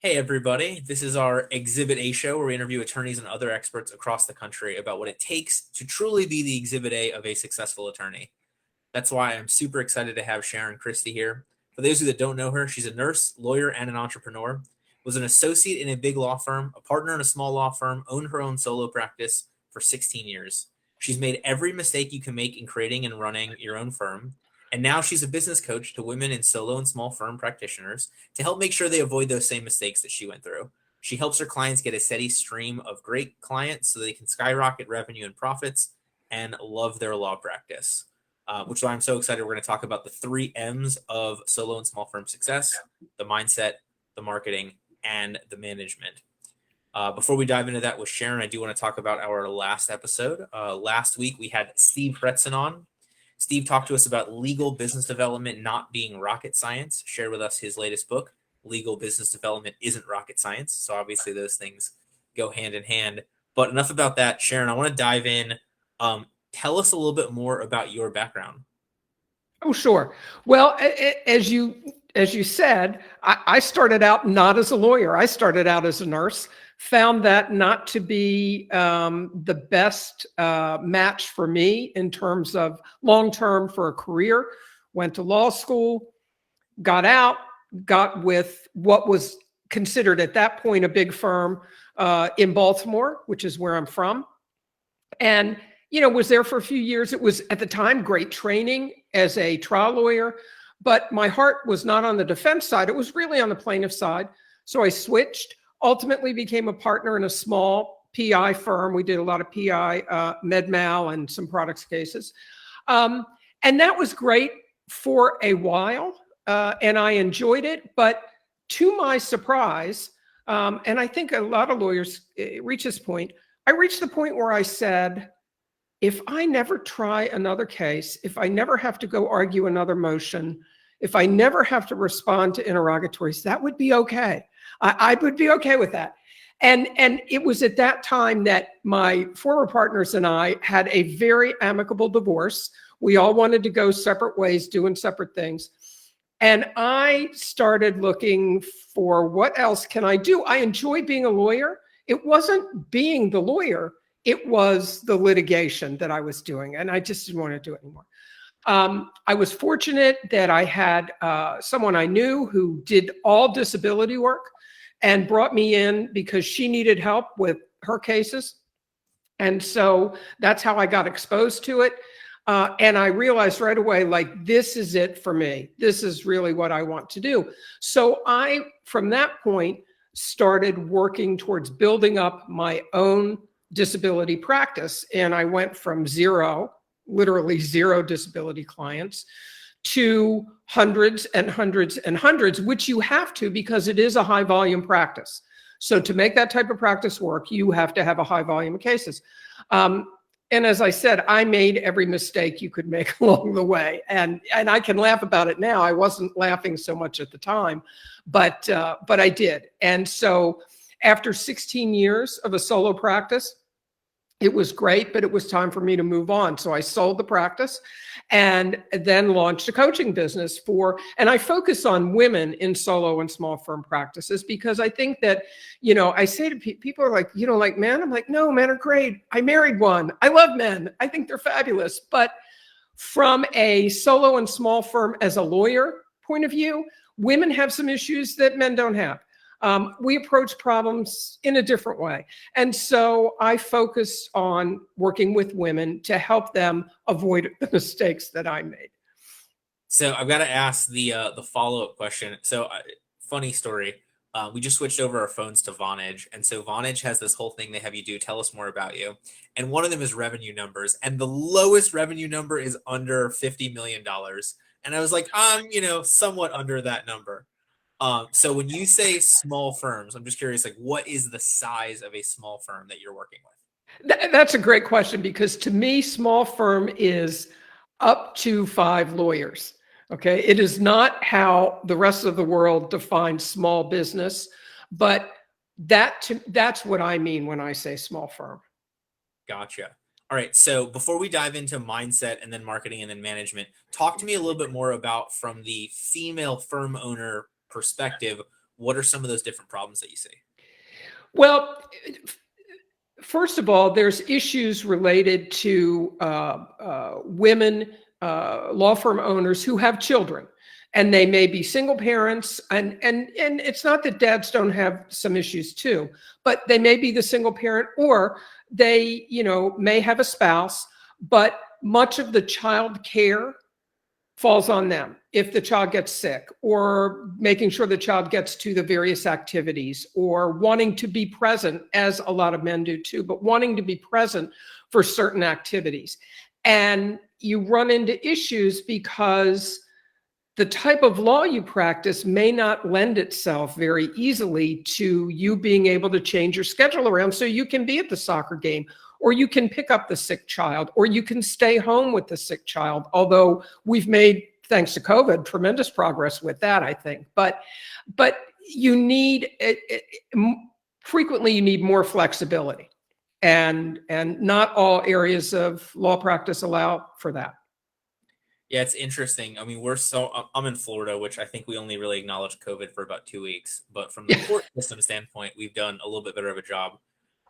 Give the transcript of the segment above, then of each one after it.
Hey, everybody. This is our Exhibit A show where we interview attorneys and other experts across the country about what it takes to truly be the Exhibit A of a successful attorney. That's why I'm super excited to have Sharon Christie here. For those of you that don't know her, she's a nurse, lawyer, and an entrepreneur. Was an associate in a big law firm, a partner in a small law firm, owned her own solo practice for 16 years. She's made every mistake you can make in creating and running your own firm. And now she's a business coach to women in solo and small firm practitioners to help make sure they avoid those same mistakes that she went through. She helps her clients get a steady stream of great clients so they can skyrocket revenue and profits and love their law practice. Which is why I'm so excited. We're going to talk about the 3 M's of solo and small firm success: the mindset, the marketing, and the management. Before we dive into that with Sharon, I do want to talk about our last episode. Last week, we had Steve Fretzen on. Steve talked to us about legal business development not being rocket science, shared with us his latest book, Legal Business Development Isn't Rocket Science. So obviously those things go hand in hand. But enough about that. Sharon, I want to dive in. Tell us a little bit more about your background. Oh, sure. Well, as you said, I started out not as a lawyer. I started out as a nurse, found that not to be the best match for me in terms of long-term for a career. Went to law school, got out, got with what was considered at that point a big firm in Baltimore, which is where I'm from. And was there for a few years. It was, at the time, great training as a trial lawyer, but my heart was not on the defense side. It was really on the plaintiff side. So I switched, ultimately became a partner in a small PI firm. We did a lot of PI, med mal, and some products cases. And that was great for a while, and I enjoyed it. But to my surprise, and I think a lot of lawyers reach this point, I reached the point where I said, if I never try another case, if I never have to go argue another motion, if I never have to respond to interrogatories, that would be okay. I would be okay with that. And it was at that time that my former partners and I had a very amicable divorce. We all wanted to go separate ways, doing separate things. And I started looking for what else can I do? I enjoy being a lawyer. It wasn't being the lawyer. It was the litigation that I was doing, and I just didn't want to do it anymore. I was fortunate that I had someone I knew who did all disability work and brought me in because she needed help with her cases. And so that's how I got exposed to it. And I realized right away, like, this is it for me. This is really what I want to do. So I, from that point, started working towards building up my own disability practice. And I went from zero, literally zero disability clients, to hundreds and hundreds and hundreds, which you have to because it is a high volume practice. So to make that type of practice work, you have to have a high volume of cases. And as I said, I made every mistake you could make along the way. And I can laugh about it now. I wasn't laughing so much at the time, but I did. And so after 16 years of a solo practice, it was great, but it was time for me to move on. So I sold the practice and then launched a coaching business and I focus on women in solo and small firm practices because I think that, I say to people are like, like men? I'm like, no, men are great. I married one. I love men. I think they're fabulous. But from a solo and small firm as a lawyer point of view, women have some issues that men don't have. We approach problems in a different way. And so I focus on working with women to help them avoid the mistakes that I made. So I've got to ask the follow-up question. So funny story. We just switched over our phones to Vonage. And so Vonage has this whole thing they have you do. Tell us more about you. And one of them is revenue numbers. And the lowest revenue number is under $50 million. And I was like, somewhat under that number. So when you say small firms, I'm just curious, like, what is the size of a small firm that you're working with? That's a great question because to me, small firm is up to 5 lawyers. Okay. It is not how the rest of the world defines small business, but that's what I mean when I say small firm. Gotcha. All right. So before we dive into mindset and then marketing and then management, talk to me a little bit more about, from the female firm owner perspective, what are some of those different problems that you see? Well, first of all, there's issues related to women law firm owners who have children, and they may be single parents, and it's not that dads don't have some issues too, but they may be the single parent, or they, may have a spouse, but much of the child care falls on them if the child gets sick, or making sure the child gets to the various activities, or wanting to be present, as a lot of men do too, but wanting to be present for certain activities. And you run into issues because the type of law you practice may not lend itself very easily to you being able to change your schedule around so you can be at the soccer game, or you can pick up the sick child, or you can stay home with the sick child. Although we've made, thanks to COVID, tremendous progress with that, I think. But you need, frequently you need more flexibility. And not all areas of law practice allow for that. Yeah, it's interesting. I mean, I'm in Florida, which I think we only really acknowledged COVID for about 2 weeks. But from the court system standpoint, we've done a little bit better of a job.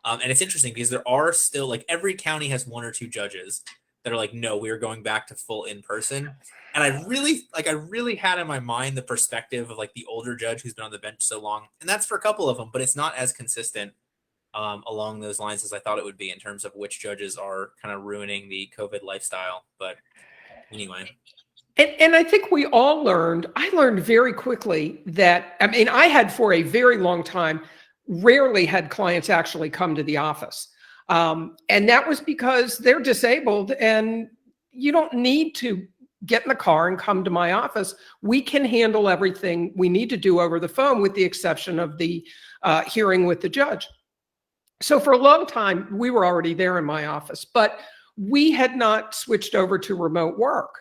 And it's interesting because there are still, like, every county has 1 or 2 judges that are like, no, we are going back to full in person. And I really had in my mind the perspective of like the older judge who's been on the bench so long. And that's for a couple of them, but it's not as consistent along those lines as I thought it would be in terms of which judges are kind of ruining the COVID lifestyle. But anyway. And I think I learned very quickly that, I mean, I had for a very long time, rarely had clients actually come to the office. And that was because they're disabled and you don't need to get in the car and come to my office. We can handle everything we need to do over the phone with the exception of the hearing with the judge. So for a long time, we were already there in my office, but we had not switched over to remote work.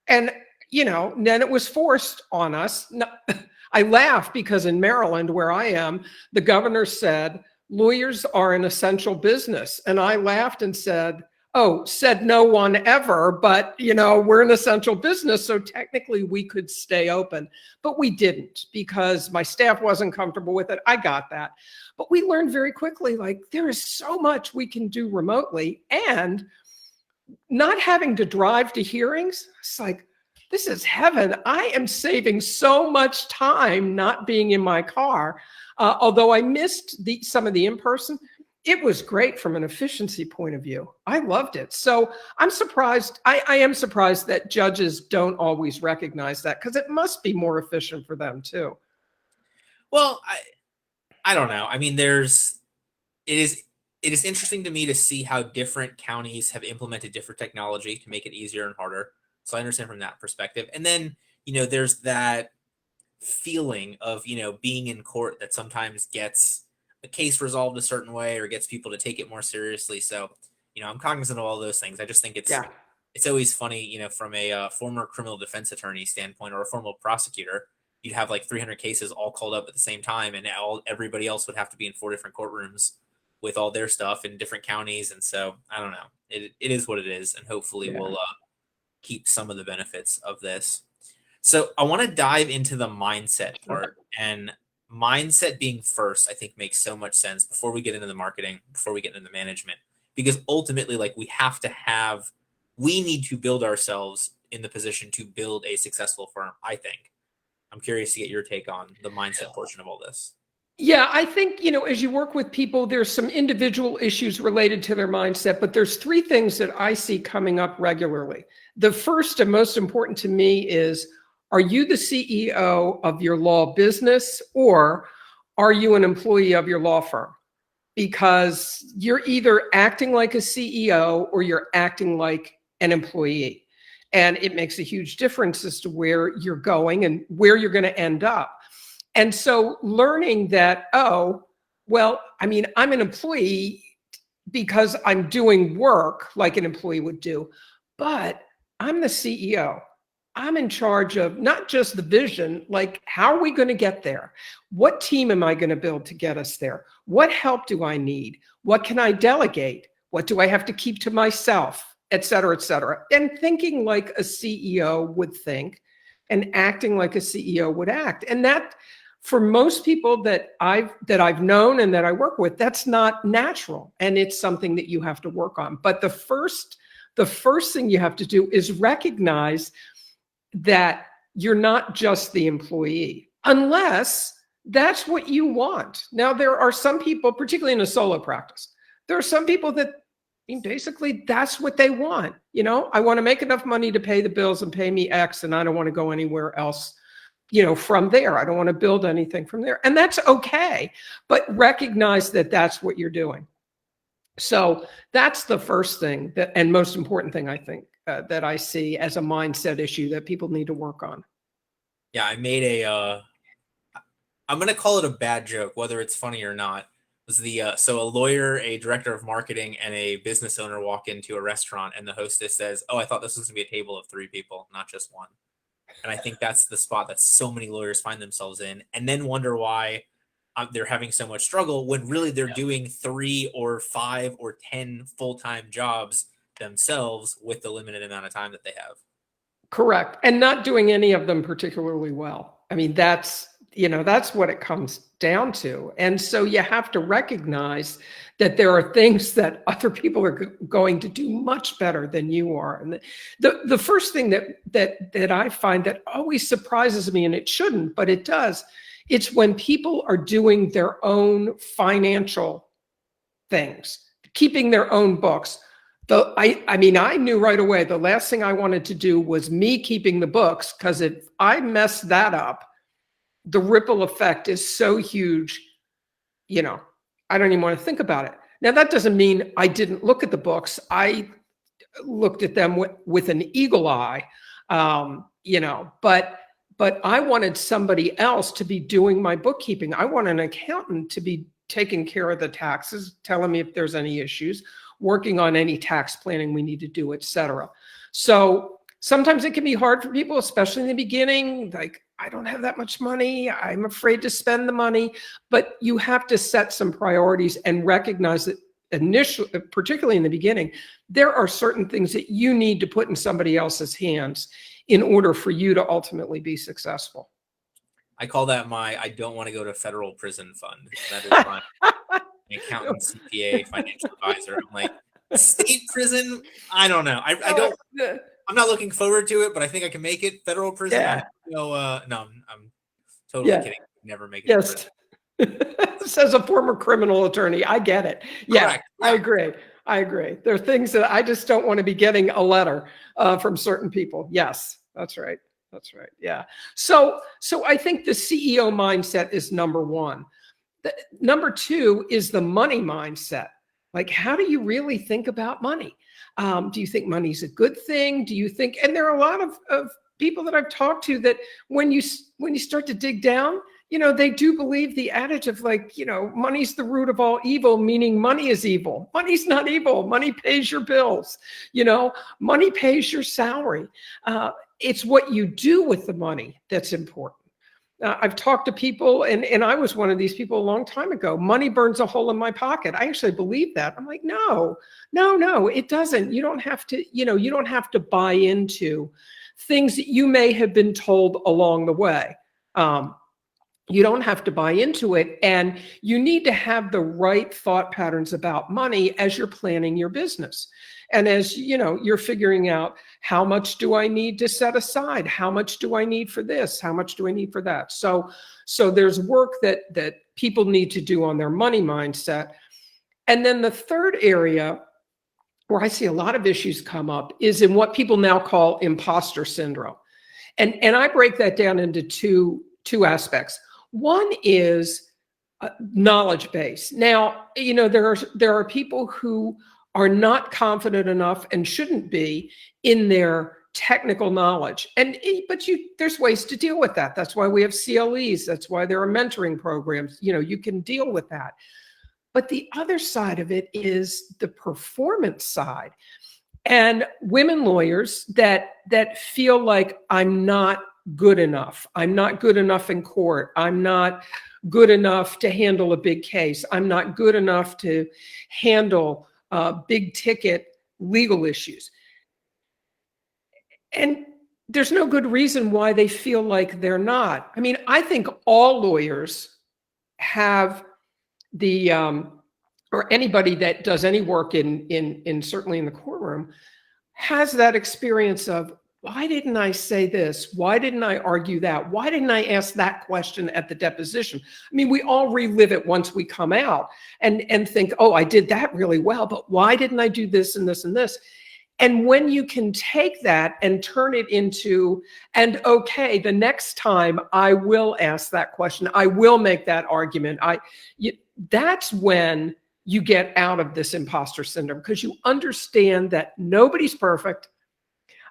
And, then it was forced on us. No, I laugh because in Maryland, where I am, the governor said, lawyers are an essential business. And I laughed and said, oh, said no one ever, but, we're an essential business. So technically we could stay open, but we didn't because my staff wasn't comfortable with it. I got that. But we learned very quickly, like, there is so much we can do remotely, and not having to drive to hearings. It's like, this is heaven. I am saving so much time not being in my car. Although I missed some of the in-person, it was great from an efficiency point of view. I loved it. So I'm surprised. I am surprised that judges don't always recognize that, because it must be more efficient for them too. Well, I don't know. I mean, it is interesting to me to see how different counties have implemented different technology to make it easier and harder. So I understand from that perspective. And then, there's that feeling of, being in court that sometimes gets a case resolved a certain way or gets people to take it more seriously. So, I'm cognizant of all those things. I just think it's always funny, from a former criminal defense attorney standpoint or a former prosecutor, you'd have like 300 cases all called up at the same time, and everybody else would have to be in 4 different courtrooms with all their stuff in different counties. And so I don't know, it is what it is. And hopefully we'll keep some of the benefits of this. So I want to dive into the mindset part, and mindset being first, I think makes so much sense before we get into the marketing, before we get into the management, because ultimately, like, we need to build ourselves in the position to build a successful firm. I think. I'm curious to get your take on the mindset portion of all this. Yeah, I think, as you work with people, there's some individual issues related to their mindset, but there's 3 things that I see coming up regularly. The first and most important to me is, are you the CEO of your law business, or are you an employee of your law firm? Because you're either acting like a CEO or you're acting like an employee. And it makes a huge difference as to where you're going and where you're going to end up. And so learning that, I'm an employee because I'm doing work like an employee would do, but I'm the CEO. I'm in charge of not just the vision, like, how are we going to get there? What team am I going to build to get us there? What help do I need? What can I delegate? What do I have to keep to myself, et cetera, et cetera? And thinking like a CEO would think and acting like a CEO would act. And that, For most people that I've known and that I work with, that's not natural, and it's something that you have to work on. But the first thing you have to do is recognize that you're not just the employee, unless that's what you want. Now, there are some people, particularly in a solo practice, there are some people that basically that's what they want. You know, I want to make enough money to pay the bills and pay me X, and I don't want to go anywhere else, you know, from there. I don't want to build anything from there. And that's okay, but recognize that that's what you're doing. So that's the first thing that, and most important thing, I think, that I see as a mindset issue that people need to work on. Yeah, I made a, I'm going to call it a bad joke, whether it's funny or not. Was the so a lawyer, a director of marketing, and a business owner walk into a restaurant, and the hostess says, "Oh, I thought this was going to be a table of 3 people, not just one." And I think that's the spot that so many lawyers find themselves in, and then wonder why they're having so much struggle when really they're doing 3 or 5 or 10 full-time jobs themselves with the limited amount of time that they have. Correct. And not doing any of them particularly well. I mean, that's, you know, that's what it comes down to. And so you have to recognize that there are things that other people are going to do much better than you are. And the first thing that I find that always surprises me, and it shouldn't, but it does, it's when people are doing their own financial things, keeping their own books. I mean, I knew right away the last thing I wanted to do was me keeping the books, because if I mess that up, the ripple effect is so huge, you know, I don't even want to think about it. Now, that doesn't mean I didn't look at the books. I looked at them with an eagle eye, you know, but I wanted somebody else to be doing my bookkeeping. I want an accountant to be taking care of the taxes, telling me if there's any issues, working on any tax planning we need to do, et cetera. So sometimes it can be hard for people, especially in the beginning. Like, I don't have that much money. I'm afraid to spend the money. But you have to set some priorities and recognize that initially, particularly in the beginning, there are certain things that you need to put in somebody else's hands in order for you to ultimately be successful. I call that my I don't want to go to federal prison fund. That is my accountant, CPA, financial advisor. I'm like, state prison? I don't know. I don't. I'm not looking forward to it, but I think I can make it. Federal prison? Yeah. No, I'm totally kidding. Never make it. Yes. Says a former criminal attorney. I get it. Yeah, correct. I agree. I agree. There are things that I just don't want to be getting a letter from certain people. Yes, that's right. That's right. Yeah. So I think the CEO mindset is number one. Number two is the money mindset. Like, how do you really think about money? Do you think money's a good thing? Do you think, and there are a lot of people that I've talked to that when you start to dig down, you know, they do believe the adage of, like, you know, money's the root of all evil, meaning money is evil. Money's not evil. Money pays your bills. You know, money pays your salary. It's what you do with the money that's important. I've talked to people, and I was one of these people a long time ago. Money burns a hole in my pocket. I actually believe that. I'm like, no, it doesn't. You don't have to, you know, you don't have to buy into things that you may have been told along the way. You don't have to buy into it. And you need to have the right thought patterns about money as you're planning your business. And as you know, you're figuring out, how much do I need to set aside? How much do I need for this? How much do I need for that? So there's work that people need to do on their money mindset. And then the third area where I see a lot of issues come up is in what people now call imposter syndrome. And I break that down into two aspects. One is knowledge base. Now, you know, there are people who are not confident enough and shouldn't be in their technical knowledge. But there's ways to deal with that. That's why we have CLEs. That's why there are mentoring programs. You know, you can deal with that. But the other side of it is the performance side. And women lawyers that feel like, I'm not good enough. I'm not good enough in court. I'm not good enough to handle a big case. I'm not good enough to handle big ticket legal issues. And there's no good reason why they feel like they're not. I mean, I think all lawyers have the, or anybody that does any work in certainly in the courtroom has that experience of, why didn't I say this? Why didn't I argue that? Why didn't I ask that question at the deposition? I mean, we all relive it once we come out and think, oh, I did that really well, but why didn't I do this and this and this? And when you can take that and turn it into, and okay, the next time I will ask that question, I will make that argument. That's when you get out of this imposter syndrome, because you understand that nobody's perfect.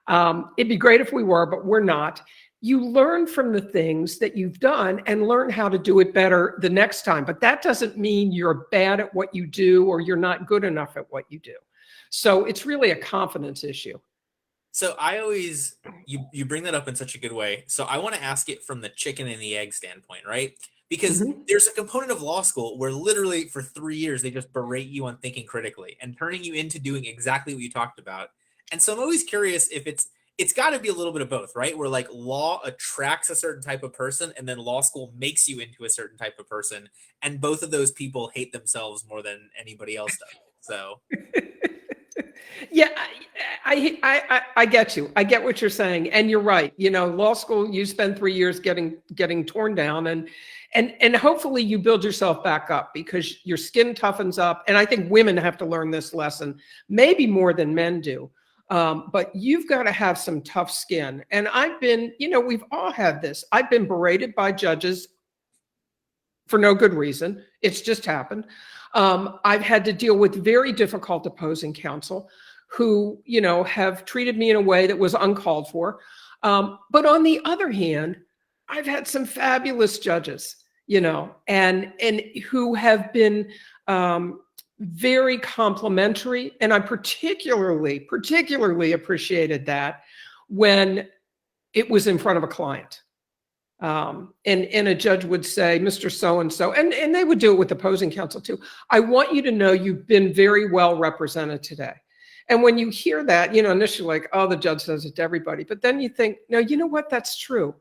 It'd be great if we were, but we're not. You learn from the things that you've done and learn how to do it better the next time. But that doesn't mean you're bad at what you do or you're not good enough at what you do. So it's really a confidence issue. So I always, you bring that up in such a good way. So I want to ask it from the chicken and the egg standpoint, right? Because there's a component of law school where literally for 3 years, they just berate you on thinking critically and turning you into doing exactly what you talked about. And so I'm always curious if it's got to be a little bit of both, right? Where like law attracts a certain type of person and then law school makes you into a certain type of person. And both of those people hate themselves more than anybody else does. So yeah, I get you. I get what you're saying. And you're right. You know, law school, you spend 3 years getting torn down and hopefully you build yourself back up because your skin toughens up. And I think women have to learn this lesson, maybe more than men do. But you've got to have some tough skin. And I've been, you know, we've all had this. I've been berated by judges for no good reason. It's just happened. I've had to deal with very difficult opposing counsel who, you know, have treated me in a way that was uncalled for. But on the other hand, I've had some fabulous judges, you know, and who have been very complimentary. And I particularly appreciated that when it was in front of a client. And a judge would say, Mr. So-and-so, and they would do it with opposing counsel too. I want you to know you've been very well represented today. And when you hear that, you know, initially like, oh, the judge says it to everybody. But then you think, no, you know what? That's true.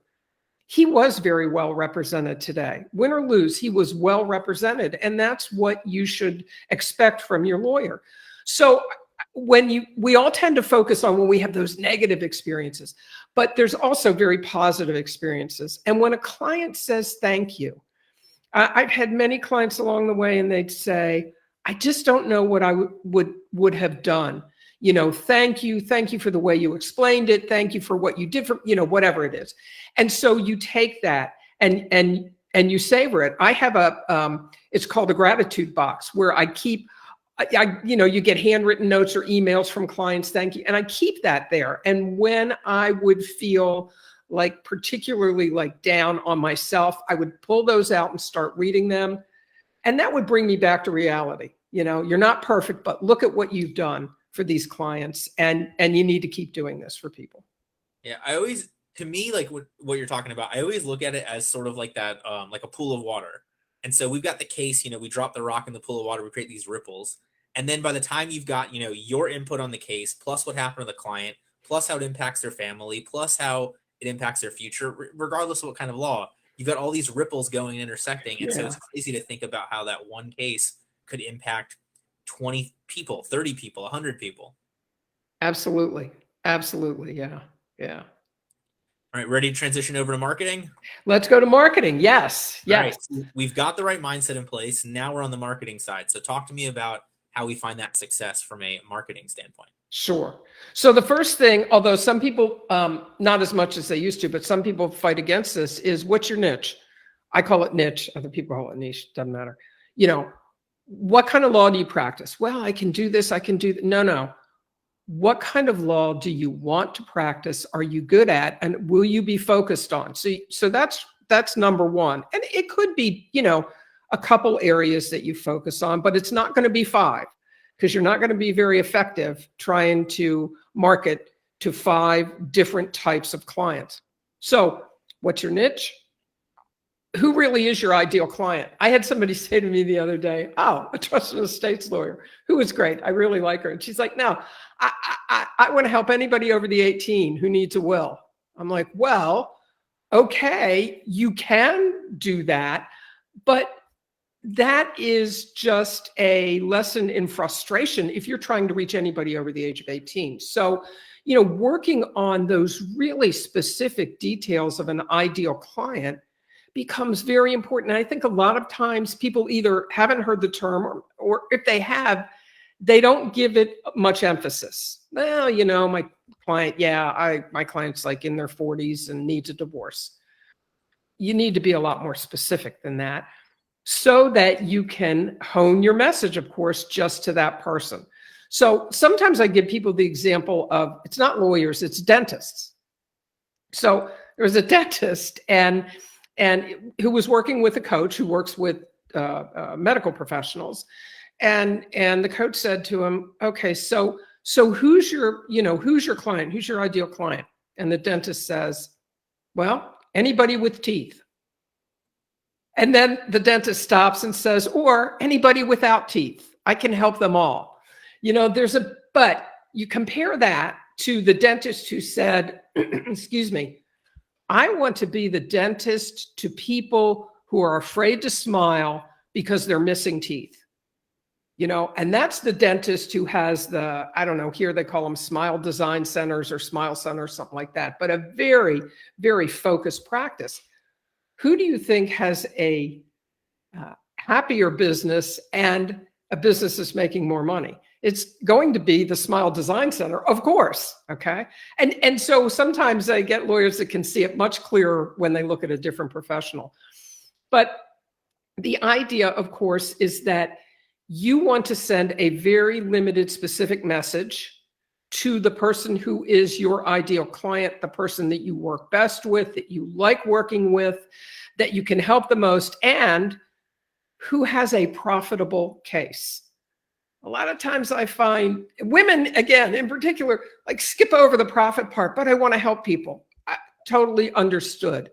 He was very well represented today. Win or lose, he was well represented. And that's what you should expect from your lawyer. So we all tend to focus on when we have those negative experiences, but there's also very positive experiences. And when a client says thank you, I've had many clients along the way and they'd say, I just don't know what I would have done. You know, thank you for the way you explained it. Thank you for what you did for, you know, whatever it is. And so you take that and you savor it. I have it's called a gratitude box where I keep, you know, you get handwritten notes or emails from clients, thank you. And I keep that there. And when I would feel like particularly like down on myself, I would pull those out and start reading them. And that would bring me back to reality. You know, you're not perfect, but look at what you've done for these clients. And you need to keep doing this for people. yeah, I always, to me, like what you're talking about, I always look at it as sort of like that, like a pool of water. And so we've got the case, you know, we drop the rock in the pool of water, we create these ripples. And then by the time you've got, you know, your input on the case, plus what happened to the client, plus how it impacts their family, plus how it impacts their future, regardless of what kind of law, you've got all these ripples going and intersecting. And so it's crazy to think about how that one case could impact 20 people, 30 people, 100 people. Absolutely. Absolutely. Yeah. Yeah. All right, ready to transition over to marketing? Let's go to marketing. Yes. Yes. Right. So we've got the right mindset in place. Now we're on the marketing side. So talk to me about how we find that success from a marketing standpoint. Sure. So the first thing, although some people, not as much as they used to, but some people fight against this, is what's your niche? I call it niche. Other people call it niche. Doesn't matter. You know, what kind of law do you practice? Well, I can do this. I can do that. No. What kind of law do you want to practice? Are you good at? And will you be focused on? So that's number one. And it could be, you know, a couple areas that you focus on, but it's not going to be 5 because you're not going to be very effective trying to market to 5 different types of clients. So what's your niche? Who really is your ideal client? I had somebody say to me the other day, oh, a trust and estates lawyer who was great. I really like her. And she's like, no, I want to help anybody over the 18 who needs a will. I'm like, well, okay, you can do that, but that is just a lesson in frustration if you're trying to reach anybody over the age of 18. So, working on those really specific details of an ideal client becomes very important. And I think a lot of times people either haven't heard the term, or if they have, they don't give it much emphasis. Well, my client, my client's like in their 40s and needs a divorce. You need to be a lot more specific than that, so that you can hone your message, of course, just to that person. So sometimes I give people the example of, it's not lawyers, it's dentists. So there was a dentist and who was working with a coach who works with medical professionals. And the coach said to him, okay, so who's your client? Who's your ideal client? And the dentist says, well, anybody with teeth. And then the dentist stops and says, or anybody without teeth. I can help them all. But you compare that to the dentist who said, excuse me, I want to be the dentist to people who are afraid to smile because they're missing teeth. And that's the dentist who has the, I don't know, here they call them smile design centers or smile centers, something like that, but a very, very focused practice. Who do you think has a happier business and a business that's making more money? It's going to be the Smile Design Center, of course, okay? And so sometimes I get lawyers that can see it much clearer when they look at a different professional. But the idea, of course, is that you want to send a very limited, specific message to the person who is your ideal client, the person that you work best with, that you like working with, that you can help the most, and who has a profitable case. A lot of times I find women, again, in particular, like skip over the profit part, but I want to help people. Totally understood.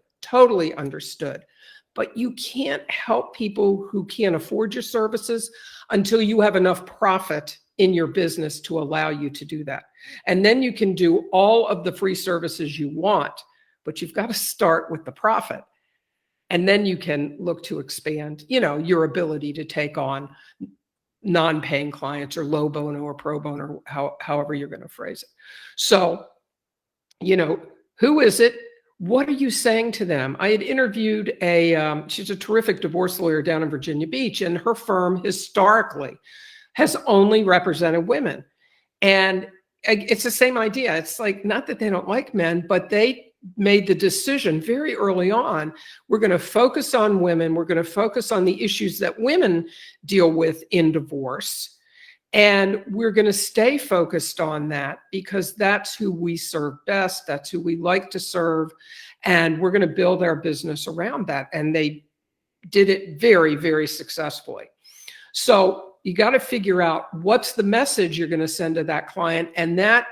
But you can't help people who can't afford your services until you have enough profit in your business to allow you to do that. And then you can do all of the free services you want, but you've got to start with the profit. And then you can look to expand, your ability to take on non-paying clients or low bono or pro bono, however you're going to phrase it. So, who is it? What are you saying to them? I had interviewed she's a terrific divorce lawyer down in Virginia Beach, and her firm historically has only represented women. And it's the same idea. It's like, not that they don't like men, but they made the decision very early on, we're going to focus on women. We're going to focus on the issues that women deal with in divorce. And we're going to stay focused on that because that's who we serve best. That's who we like to serve. And we're going to build our business around that. And they did it very, very successfully. So you got to figure out what's the message you're going to send to that client. And that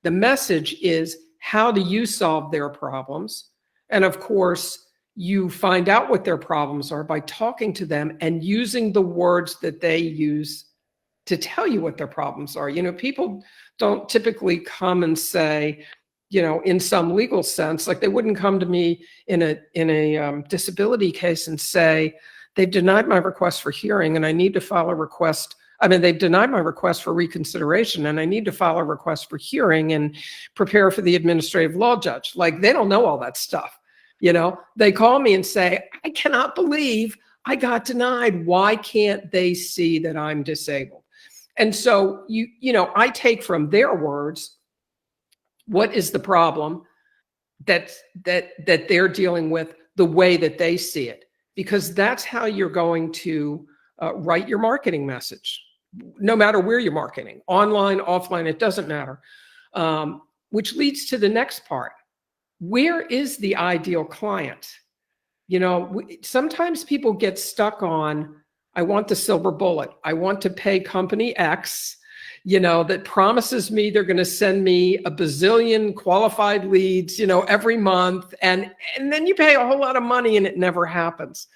the message is, how do you solve their problems? And of course, you find out what their problems are by talking to them and using the words that they use to tell you what their problems are. People don't typically come and say, in some legal sense, like they wouldn't come to me in a disability case and say, they've denied my request for hearing and I need to file a request. They've denied my request for reconsideration and I need to file a request for hearing and prepare for the administrative law judge. Like, they don't know all that stuff. They call me and say, I cannot believe I got denied. Why can't they see that I'm disabled? And so, I take from their words, what is the problem that they're dealing with, the way that they see it, because that's how you're going to write your marketing message, no matter where you're marketing, online, offline, it doesn't matter. Which leads to the next part. Where is the ideal client? Sometimes people get stuck on, I want the silver bullet. I want to pay company X, that promises me they're going to send me a bazillion qualified leads, every month. And then you pay a whole lot of money and it never happens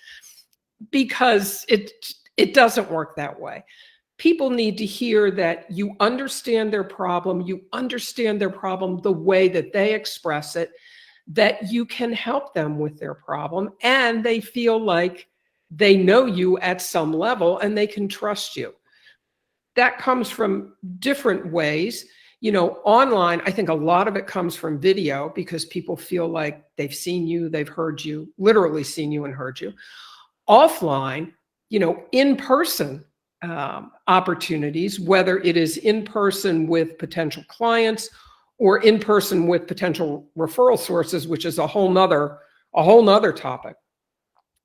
because it doesn't work that way. People need to hear that you understand their problem. You understand their problem the way that they express it, that you can help them with their problem, and they feel like they know you at some level and they can trust you. That comes from different ways. Online, I think a lot of it comes from video, because people feel like they've seen you, they've heard you, literally seen you and heard you. Offline, in-person opportunities, whether it is in person with potential clients or in person with potential referral sources, which is a whole nother topic.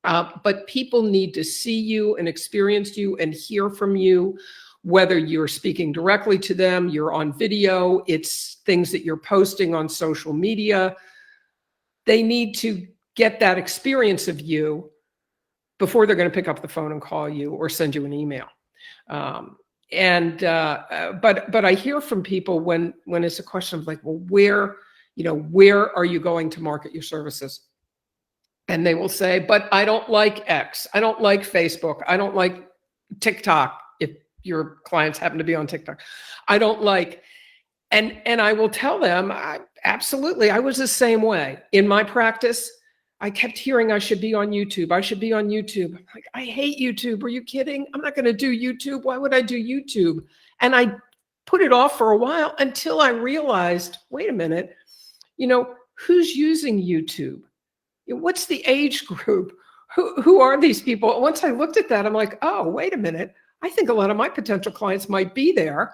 But people need to see you and experience you and hear from you, whether you're speaking directly to them, you're on video, it's things that you're posting on social media. They need to get that experience of you before they're going to pick up the phone and call you or send you an email. But I hear from people when it's a question of like, well, where are you going to market your services? And they will say, but I don't like X. I don't like Facebook. I don't like TikTok. If your clients happen to be on TikTok, I don't like, and I will tell them, absolutely. I was the same way in my practice. I kept hearing I should be on YouTube. I should be on YouTube. I'm like, I hate YouTube. Are you kidding? I'm not going to do YouTube. Why would I do YouTube? And I put it off for a while until I realized, wait a minute, who's using YouTube? What's the age group? Who are these people? Once I looked at that, I'm like, oh, wait a minute. I think a lot of my potential clients might be there.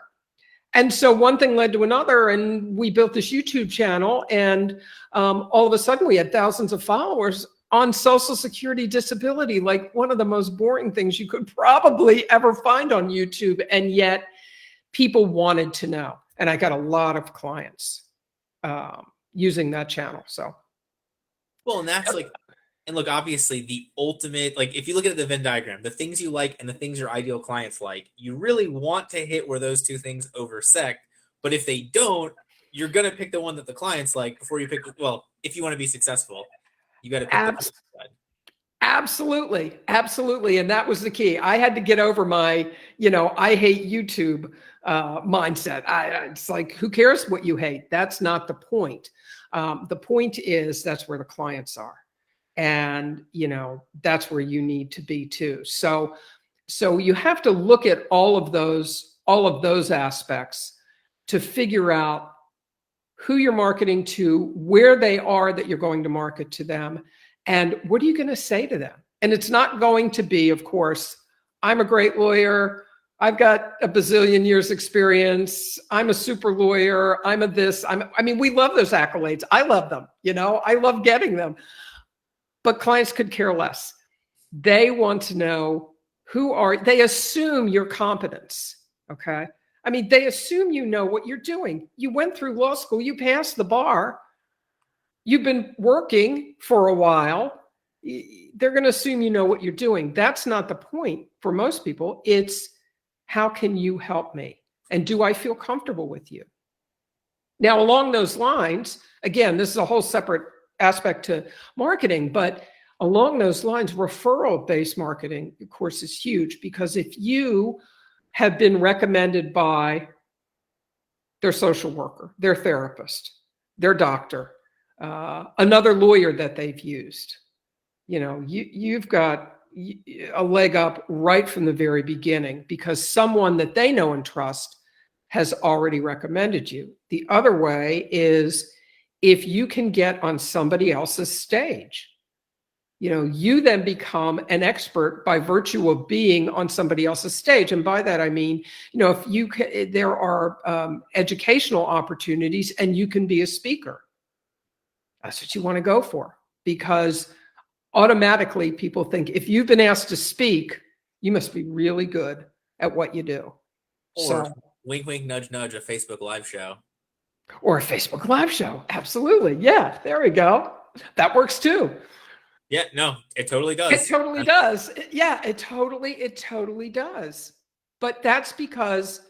And so one thing led to another, and we built this YouTube channel, and all of a sudden we had thousands of followers on Social Security disability, like one of the most boring things you could probably ever find on YouTube. And yet people wanted to know. And I got a lot of clients using that channel. So. Well, and that's like, and look, obviously the ultimate, like if you look at the Venn diagram, the things you like and the things your ideal clients like, you really want to hit where those two things intersect. But if they don't, you're going to pick the one that the clients like before you pick, well, if you want to be successful, you got to pick the side. Absolutely. Absolutely. And that was the key. I had to get over my, I hate YouTube mindset. It's like, who cares what you hate? That's not the point. The point is that's where the clients are. And, that's where you need to be too. So you have to look at all of those aspects to figure out who you're marketing to, where they are that you're going to market to them, and what are you going to say to them? And it's not going to be, of course, I'm a great lawyer. I've got a bazillion years experience. I'm a super lawyer. I'm a this. We love those accolades. I love them. I love getting them. But clients could care less. They want to know they assume your competence. Okay. They assume you know what you're doing. You went through law school, you passed the bar. You've been working for a while. They're going to assume you know what you're doing. That's not the point for most people. It's how can you help me? And do I feel comfortable with you? Now, along those lines, again, this is a whole separate aspect to marketing, but along those lines, referral-based marketing, of course, is huge, because if you have been recommended by their social worker, their therapist, their doctor, another lawyer that they've used, you've got a leg up right from the very beginning, because someone that they know and trust has already recommended you. The other way is if you can get on somebody else's stage. You then become an expert by virtue of being on somebody else's stage. And by that, I mean, if you can, there are educational opportunities and you can be a speaker. That's what you want to go for, because automatically people think if you've been asked to speak, you must be really good at what you do. Or wink, wink, nudge, nudge, a Facebook Live show. Or a Facebook Live show. Absolutely. Yeah, there we go. That works too. Yeah, no, it totally does. It totally does. Yeah, it totally does. But that's because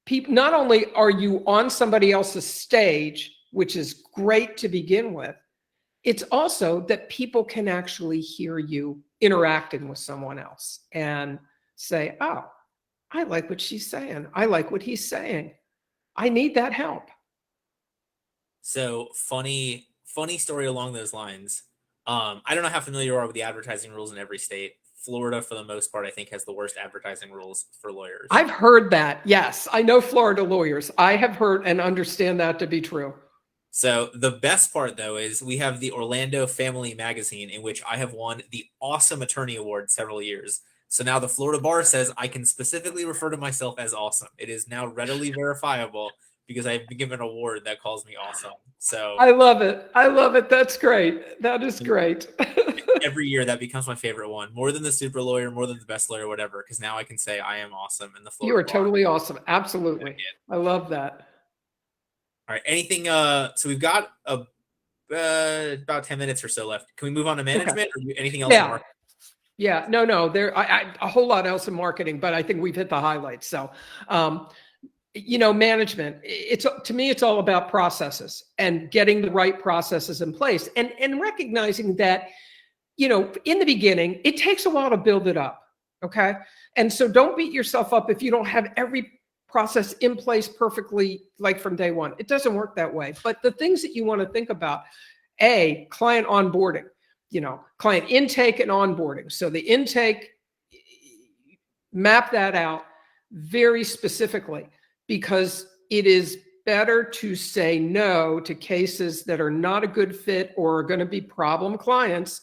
people, not only are you on somebody else's stage, which is great to begin with, it's also that people can actually hear you interacting with someone else and say, oh, I like what she's saying. I like what he's saying. I need that help. So funny funny story along those lines. I don't know how familiar you are with the advertising rules in every state. Florida, for the most part, I think has the worst advertising rules for lawyers. I've heard that. Yes, I know Florida lawyers. I have heard and understand that to be true. So the best part, though, is we have the Orlando Family Magazine, in which I have won the Awesome Attorney Award several years. So now the Florida bar says I can specifically refer to myself as awesome. It is now readily verifiable because I've been given an award that calls me awesome. So I love it. I love it. That's great. That is great. every year that becomes my favorite one, more than the super lawyer, more than the best lawyer, whatever, because now I can say I am awesome in the Florida You are bar. totally awesome. Absolutely. I love that. All right. Anything? So we've got about 10 minutes or so left. Can we move on to management or anything else? Yeah. Yeah. No. There, a whole lot else in marketing, but I think we've hit the highlights. So, management. To me, it's all about processes and getting the right processes in place, and recognizing that, in the beginning, it takes a while to build it up. Okay. And so don't beat yourself up if you don't have every process in place perfectly, like from day one. It doesn't work that way. But the things that you want to think about, client onboarding, client intake and onboarding. So the intake, map that out very specifically, because it is better to say no to cases that are not a good fit or are going to be problem clients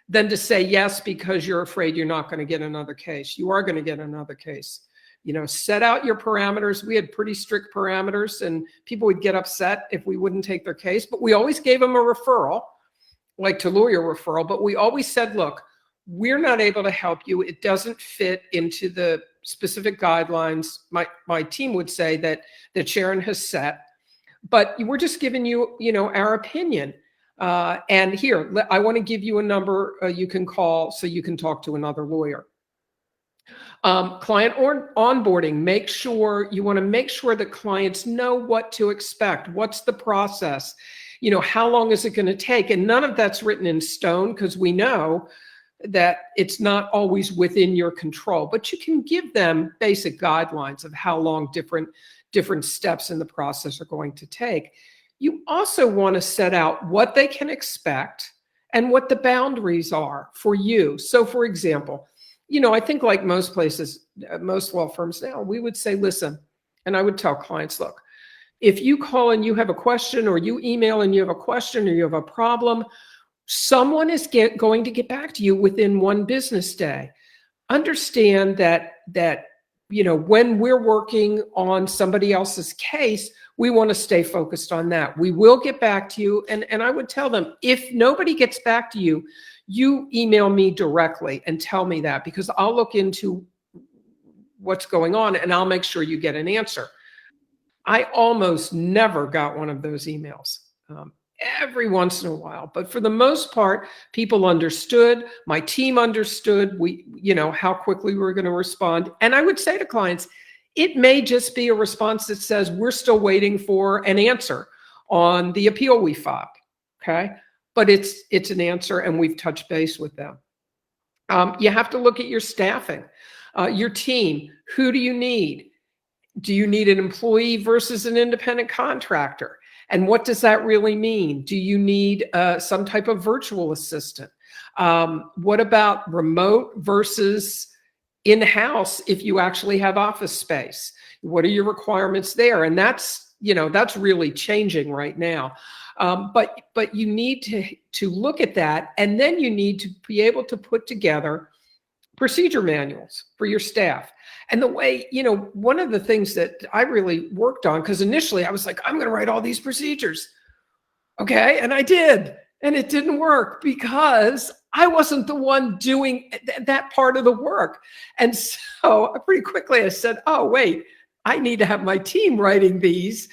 than to say yes because you're afraid you're not going to get another case. You are going to get another case. Set out your parameters. We had pretty strict parameters, and people would get upset if we wouldn't take their case, but we always gave them a referral, like to lawyer referral. But we always said, look, we're not able to help you. It doesn't fit into the specific guidelines my team would say that Sharon has set, but we're just giving you, our opinion. And here, I want to give you a number you can call so you can talk to another lawyer. Client onboarding, you want to make sure that clients know what to expect. What's the process? How long is it going to take? And none of that's written in stone, because we know that it's not always within your control, but you can give them basic guidelines of how long different steps in the process are going to take. You also want to set out what they can expect and what the boundaries are for you. So for example, I think like most places, most law firms now, we would say, listen, and I would tell clients, look, if you call and you have a question, or you email and you have a question, or you have a problem, someone is going to get back to you within 1 business day. Understand that when we're working on somebody else's case, we want to stay focused on that. We will get back to you. And I would tell them, if nobody gets back to you, you email me directly and tell me that, because I'll look into what's going on and I'll make sure you get an answer. I almost never got one of those emails. Every once in a while, but for the most part, people understood. My team understood how quickly we were going to respond. And I would say to clients, it may just be a response that says, we're still waiting for an answer on the appeal we filed. Okay. But it's an answer, and we've touched base with them. You have to look at your staffing, your team. Who do you need? Do you need an employee versus an independent contractor? And what does that really mean? Do you need some type of virtual assistant? What about remote versus in-house if you actually have office space? What are your requirements there? And that's really changing right now. But you need to look at that, and then you need to be able to put together procedure manuals for your staff. And the way, one of the things that I really worked on, because initially I was like, I'm going to write all these procedures. Okay. And I did. And it didn't work because I wasn't the one doing that part of the work. And so pretty quickly I said, oh, wait, I need to have my team writing these.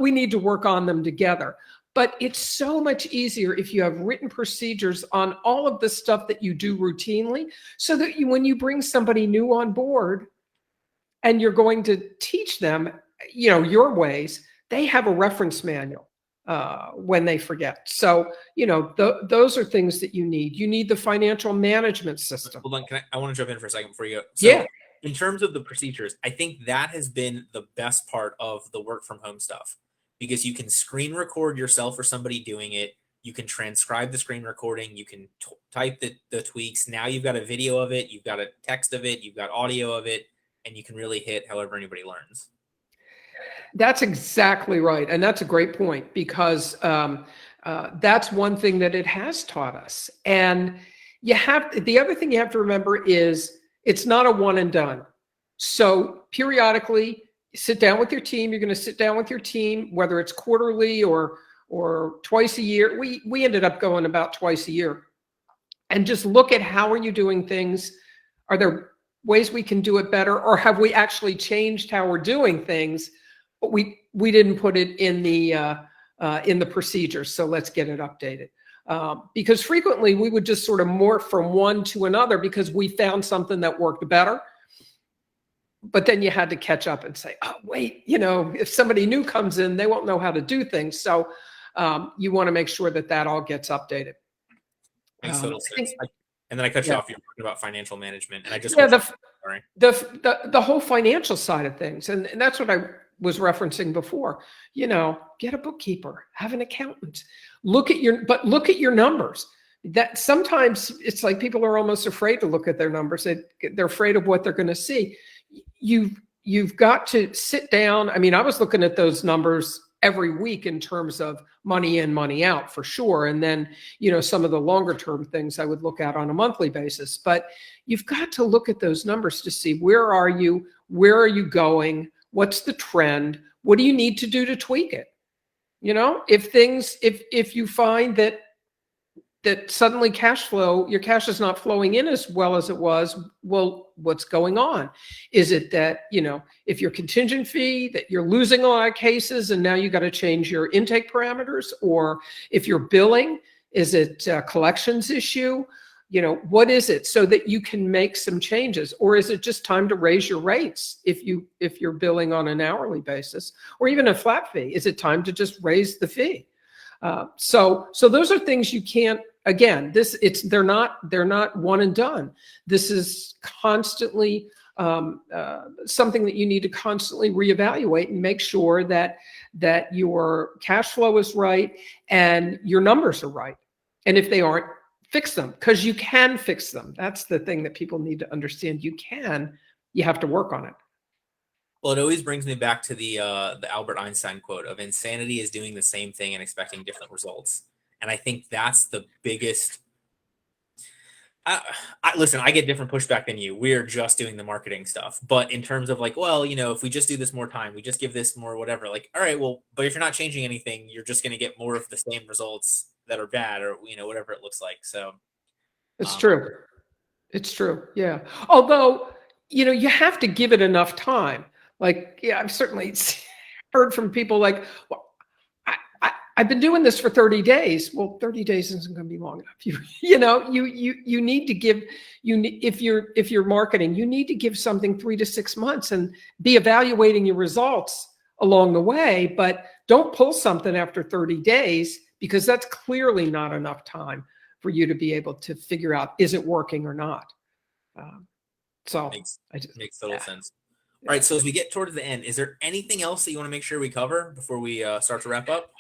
We need to work on them together. But it's so much easier if you have written procedures on all of the stuff that you do routinely, so that when you bring somebody new on board and you're going to teach them, your ways, they have a reference manual when they forget. So, those are things that you need. You need the financial management system. Hold on, I want to jump in for a second before you go. So, yeah. In terms of the procedures, I think that has been the best part of the work from home stuff. because you can screen record yourself or somebody doing it. You can transcribe the screen recording. You can type the tweaks. Now you've got a video of it. You've got a text of it. You've got audio of it, and you can really hit however anybody learns. That's exactly right. And that's a great point, because that's one thing that it has taught us. And the other thing you have to remember is it's not a one and done. So periodically sit down with your team. You're going to sit down with your team, whether it's quarterly or twice a year. We ended up going about twice a year, and just look at how are you doing things? Are there ways we can do it better? Or have we actually changed how we're doing things? But we didn't put it in the procedures. So let's get it updated. Because frequently we would just sort of morph from one to another because we found something that worked better. But then you had to catch up and say, oh, wait, if somebody new comes in, they won't know how to do things. So you want to make sure that all gets updated. Makes total sense. And then I cut you off. You're talking about financial management, and I just sorry. The whole financial side of things, and that's what I was referencing before. Get a bookkeeper, have an accountant, look at your numbers. That sometimes it's like people are almost afraid to look at their numbers. They're afraid of what they're going to see. You've got to sit down. I mean, I was looking at those numbers every week in terms of money in, money out, for sure. And then, some of the longer term things I would look at on a monthly basis. But you've got to look at those numbers to see, where are you going? What's the trend? What do you need to do to tweak it? If you find that suddenly your cash is not flowing in as well as it was, well, what's going on? Is it that, if your contingent fee, that you're losing a lot of cases and now you got to change your intake parameters? Or if you're billing, is it a collections issue? What is it, so that you can make some changes? Or is it just time to raise your rates if you're billing on an hourly basis, or even a flat fee? Is it time to just raise the fee? So those are things you can't, again, they're not one and done. This is constantly something that you need to constantly reevaluate and make sure that your cash flow is right and your numbers are right. And if they aren't, fix them, because you can fix them. That's the thing that people need to understand. You have to work on it. Well, it always brings me back to the Albert Einstein quote of insanity is doing the same thing and expecting different results. And I think that's the biggest. Listen, I get different pushback than you. We're just doing the marketing stuff. But in terms of like, well, if we just do this more time, we just give this more whatever, like, all right, well, but if you're not changing anything, you're just going to get more of the same results that are bad, or, whatever it looks like. So it's true. It's true. Yeah. Although, you have to give it enough time. Like, yeah, I've certainly heard from people like, well, I've been doing this for 30 days. Well, 30 days isn't going to be long enough. You need to give, if you're marketing, you need to give something 3 to 6 months and be evaluating your results along the way. But don't pull something after 30 days, because that's clearly not enough time for you to be able to figure out, is it working or not? Makes total sense. All right. So as we get towards the end, is there anything else that you want to make sure we cover before we start to wrap up?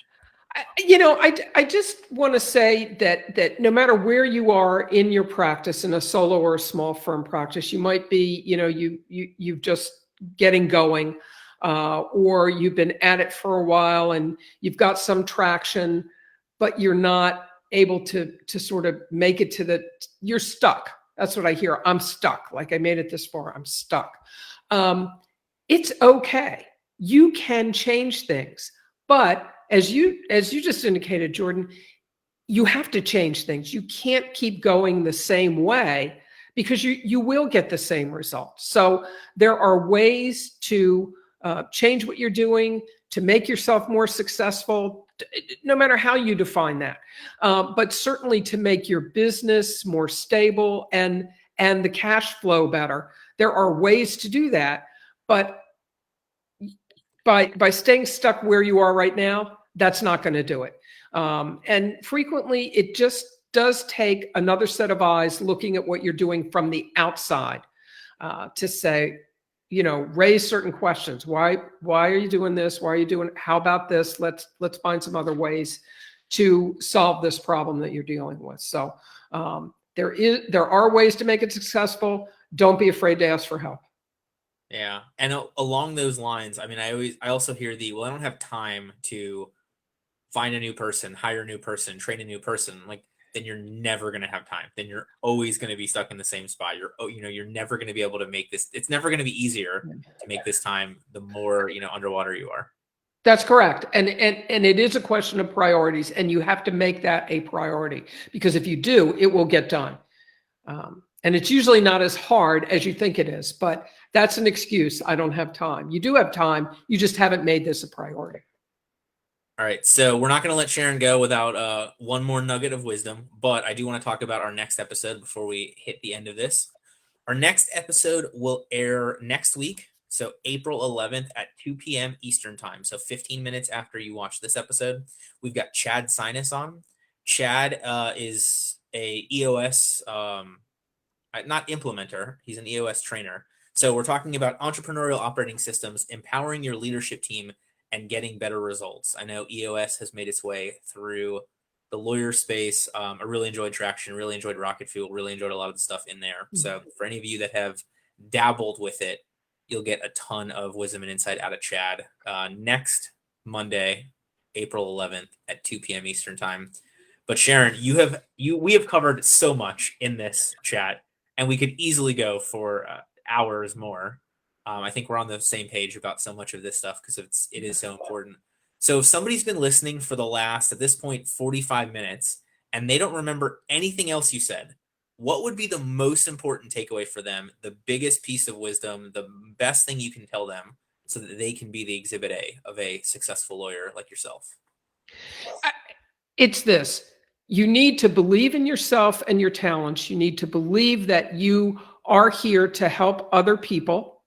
I just want to say that no matter where you are in your practice, in a solo or a small firm practice, you might be, you've just getting going, or you've been at it for a while and you've got some traction, but you're not able to sort of make it you're stuck. That's what I hear. I'm stuck. Like, I made it this far. I'm stuck. It's okay. You can change things, but as you just indicated, Jordan, you have to change things. You can't keep going the same way, because you will get the same results. So there are ways to change what you're doing to make yourself more successful, no matter how you define that. But certainly to make your business more stable and the cash flow better. There are ways to do that, but by staying stuck where you are right now, that's not going to do it. And frequently it just does take another set of eyes looking at what you're doing from the outside to say, raise certain questions. Why are you doing this? Why are you doing, how about this? Let's find some other ways to solve this problem that you're dealing with. So there are ways to make it successful. Don't be afraid to ask for help. Yeah. And along those lines, I mean, I also hear well, I don't have time to find a new person, hire a new person, train a new person. Like, then you're never going to have time. Then you're always going to be stuck in the same spot. You're never going to be able to make this. It's never going to be easier to make this time the more, underwater you are. That's correct. And it is a question of priorities, and you have to make that a priority, because if you do, it will get done. And it's usually not as hard as you think it is, but that's an excuse. I don't have time. You do have time. You just haven't made this a priority. All right. So we're not going to let Sharon go without one more nugget of wisdom, but I do want to talk about our next episode before we hit the end of this. Our next episode will air next week. So April 11th at 2 p.m. Eastern time. So 15 minutes after you watch this episode, we've got Chad Sinus on. Chad is a EOS, not implementer. He's an EOS trainer. So we're talking about entrepreneurial operating systems, empowering your leadership team, and getting better results. I know EOS has made its way through the lawyer space. I really enjoyed Traction, really enjoyed Rocket Fuel, really enjoyed a lot of the stuff in there. So for any of you that have dabbled with it, you'll get a ton of wisdom and insight out of Chad next Monday, April 11th at 2 p.m. Eastern time. But Sharon, we have covered so much in this chat, and we could easily go for hours more. I think we're on the same page about so much of this stuff because it is so important. So if somebody's been listening for the last, at this point, 45 minutes, and they don't remember anything else you said, what would be the most important takeaway for them, the biggest piece of wisdom, the best thing you can tell them so that they can be the exhibit A of a successful lawyer like yourself? It's this. You need to believe in yourself and your talents. You need to believe that you are here to help other people,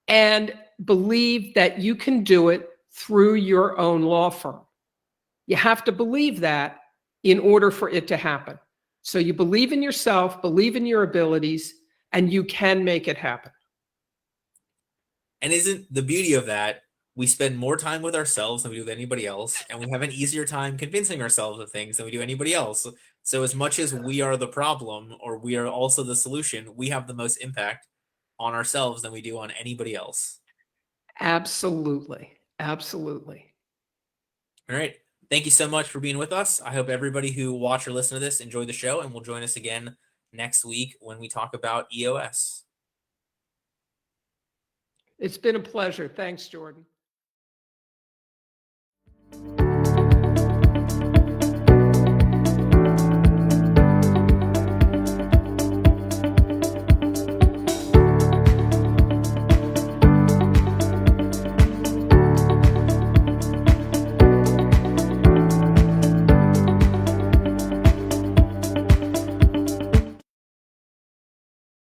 and believe that you can do it through your own law firm. You have to believe that in order for it to happen. So you believe in yourself, believe in your abilities, and you can make it happen. And isn't the beauty of that, we spend more time with ourselves than we do with anybody else, and we have an easier time convincing ourselves of things than we do anybody else. So as much as we are the problem, or we are also the solution, we have the most impact on ourselves than we do on anybody else. Absolutely. Absolutely. All right. Thank you so much for being with us. I hope everybody who watch or listen to this enjoyed the show, and will join us again next week when we talk about EOS. It's been a pleasure. Thanks, Jordan.